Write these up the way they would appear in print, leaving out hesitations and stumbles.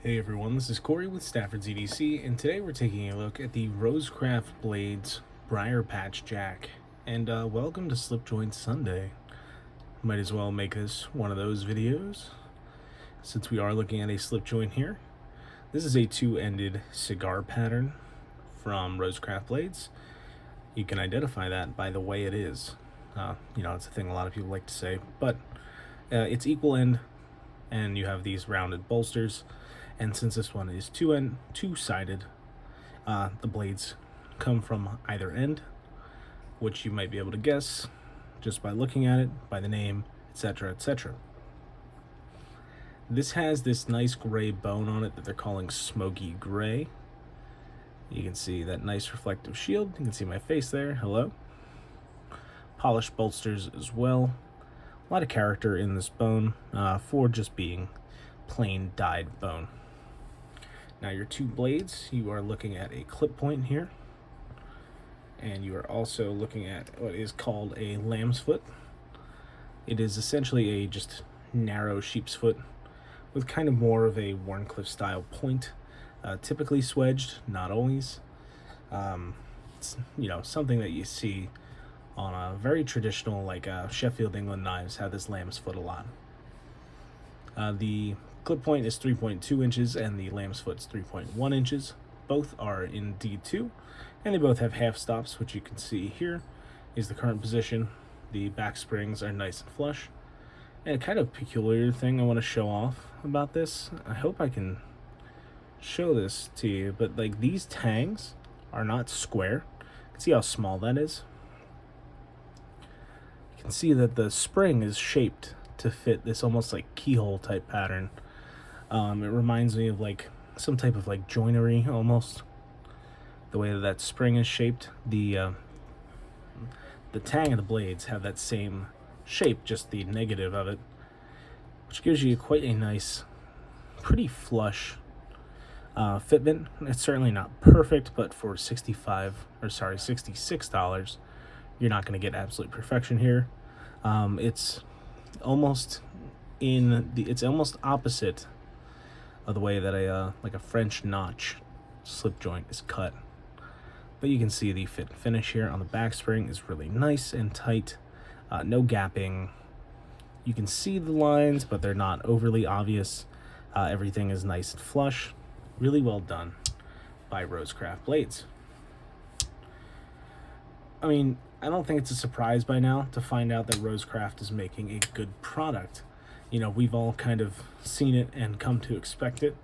Hey everyone, this is Corey with Stafford's EDC, and today we're taking a look at the Rosecraft Blades Briarpatch Jack. And welcome to Slipjoint Sunday. Might as well make this one of those videos, since we are looking at a slip joint here. This is a two-ended cigar pattern from Rosecraft Blades. You can identify that by the way it is. It's a thing a lot of people like to say, but it's equal end, and you have these rounded bolsters. And since this one is two-sided, the blades come from either end, which you might be able to guess just by looking at it, by the name, etc., etc. This has this nice gray bone on it that they're calling smoky gray. You can see that nice reflective shield. You can see my face there. Hello. Polished bolsters as well. A lot of character in this bone for just being plain dyed bone. Now your two blades, you are looking at a clip point here, and you are also looking at what is called a lamb's foot. It is essentially a just narrow sheep's foot with kind of more of a Warncliffe style point, typically swedged, not always. It's, something that you see on a very traditional, like Sheffield England knives have this lamb's foot a lot. The clip point is 3.2 inches and the lamb's foot is 3.1 inches. Both are in D2, and they both have half stops, which you can see here is the current position. The back springs are nice and flush. And a kind of peculiar thing I want to show off about this, I hope I can show this to you, but like these tangs are not square. You can see how small that is. You can see that the spring is shaped to fit this almost like keyhole type pattern. It reminds me of like some type of like joinery almost. The way that spring is shaped, the tang of the blades have that same shape, just the negative of it, which gives you quite a nice, pretty flush fitment. It's certainly not perfect, but for $66, you're not going to get absolute perfection here. It's almost opposite of the way that a French notch slip joint is cut. But you can see the fit and finish here on the back spring is really nice and tight. No gapping. You can see the lines, but they're not overly obvious. Everything is nice and flush. Really well done by Rosecraft Blades. I mean, I don't think it's a surprise by now to find out that Rosecraft is making a good product. We've all kind of seen it and come to expect it.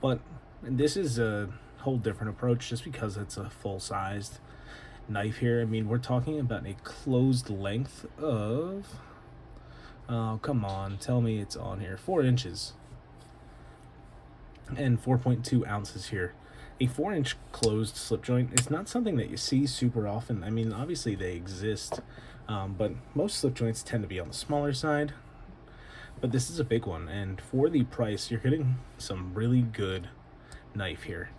But this is a whole different approach just because it's a full-sized knife here. I mean, we're talking about a closed length of, oh, come on, tell me it's on here, 4 inches. And 4.2 ounces here. A 4-inch closed slip joint is not something that you see super often. I mean, obviously they exist, but most slip joints tend to be on the smaller side. But this is a big one, and for the price, you're getting some really good knife here.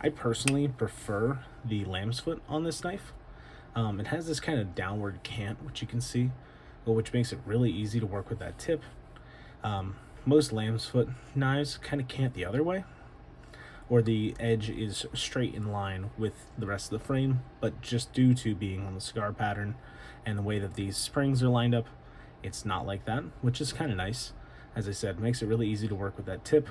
I personally prefer the lamb's foot on this knife. It has this kind of downward cant, which you can see, which makes it really easy to work with that tip. Most lamb's foot knives kind of cant the other way, or the edge is straight in line with the rest of the frame, but just due to being on the cigar pattern and the way that these springs are lined up, it's not like that, which is kind of nice. As I said, makes it really easy to work with that tip,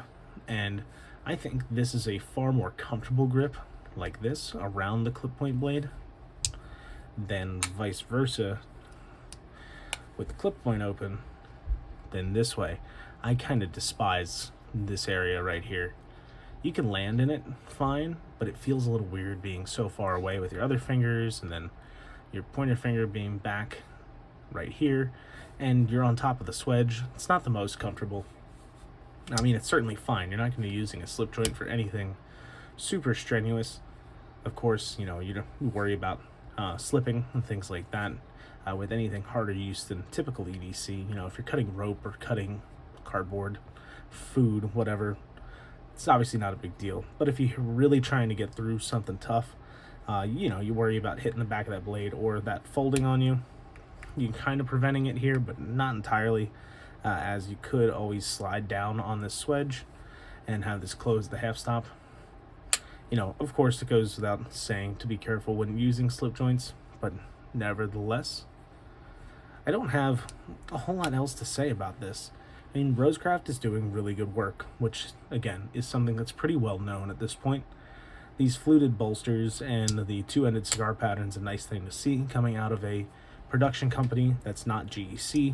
and I think this is a far more comfortable grip like this around the clip point blade than vice versa with the clip point open than this way. I kind of despise this area right here. You can land in it fine, but it feels a little weird being so far away with your other fingers and then your pointer finger being back right here, and you're on top of the swedge. It's not the most comfortable. I mean, it's certainly fine. You're not going to be using a slip joint for anything super strenuous. Of course, you don't worry about slipping and things like that with anything harder use than typical EDC. If you're cutting rope or cutting cardboard, food, whatever, it's obviously not a big deal. But if you're really trying to get through something tough, you worry about hitting the back of that blade or that folding on you. You're kind of preventing it here, but not entirely, as you could always slide down on this swedge and have this close the half stop. You know, of course, it goes without saying to be careful when using slip joints, but nevertheless, I don't have a whole lot else to say about this. I mean, Rosecraft is doing really good work, which, again, is something that's pretty well known at this point. These fluted bolsters and the two-ended cigar pattern's a nice thing to see coming out of a production company that's not GEC,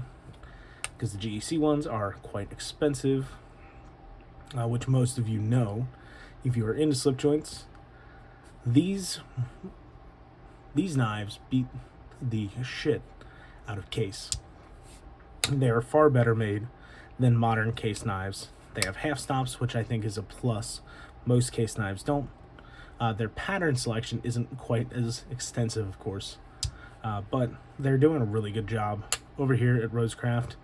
because the GEC ones are quite expensive, which most of you know if you are into slip joints. These knives beat the shit out of case. They are far better made than modern case knives. They have half stops, which I think is a plus. Most case knives don't. Their pattern selection isn't quite as extensive, of course, but they're doing a really good job over here at Rosecraft.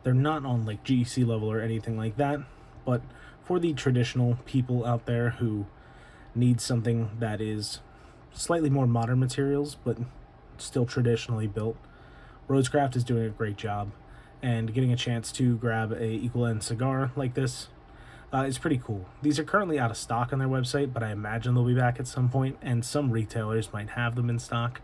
They're not on like GEC level or anything like that, but for the traditional people out there who need something that is slightly more modern materials but still traditionally built, Rosecraft is doing a great job, and getting a chance to grab a equal end cigar like this is pretty cool. These are currently out of stock on their website, but I imagine they'll be back at some point, and some retailers might have them in stock.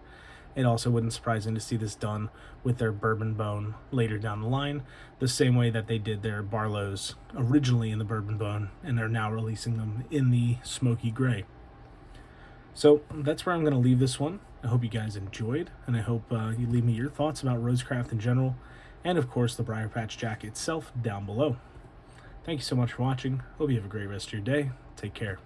It also wouldn't surprise me to see this done with their bourbon bone later down the line, the same way that they did their Barlows originally in the bourbon bone, and are now releasing them in the smoky gray. So that's where I'm going to leave this one. I hope you guys enjoyed, and I hope you leave me your thoughts about Rosecraft in general, and of course the Briarpatch Jack itself down below. Thank you so much for watching. Hope you have a great rest of your day. Take care.